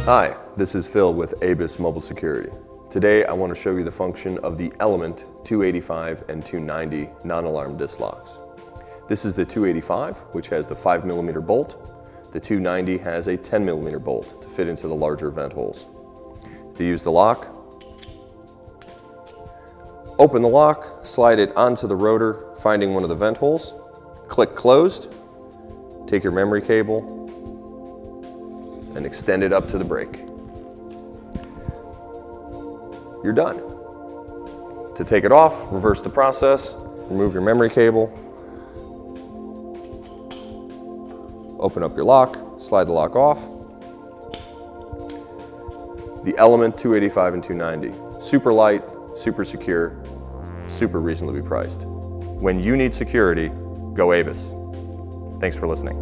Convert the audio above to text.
Hi, this is Phil with Abus Mobile Security. Today I want to show you the function of the Element 285 and 290 non-alarm disc locks. This is the 285, which has the 5mm bolt. The 290 has a 10mm bolt to fit into the larger vent holes. To use the lock, open the lock, slide it onto the rotor, finding one of the vent holes, click closed, take your memory cable, and extend it up to the brake. You're done. To take it off, reverse the process, remove your memory cable, open up your lock, slide the lock off. The Element 285 and 290. Super light, super secure, super reasonably priced. When you need security, go Abus. Thanks for listening.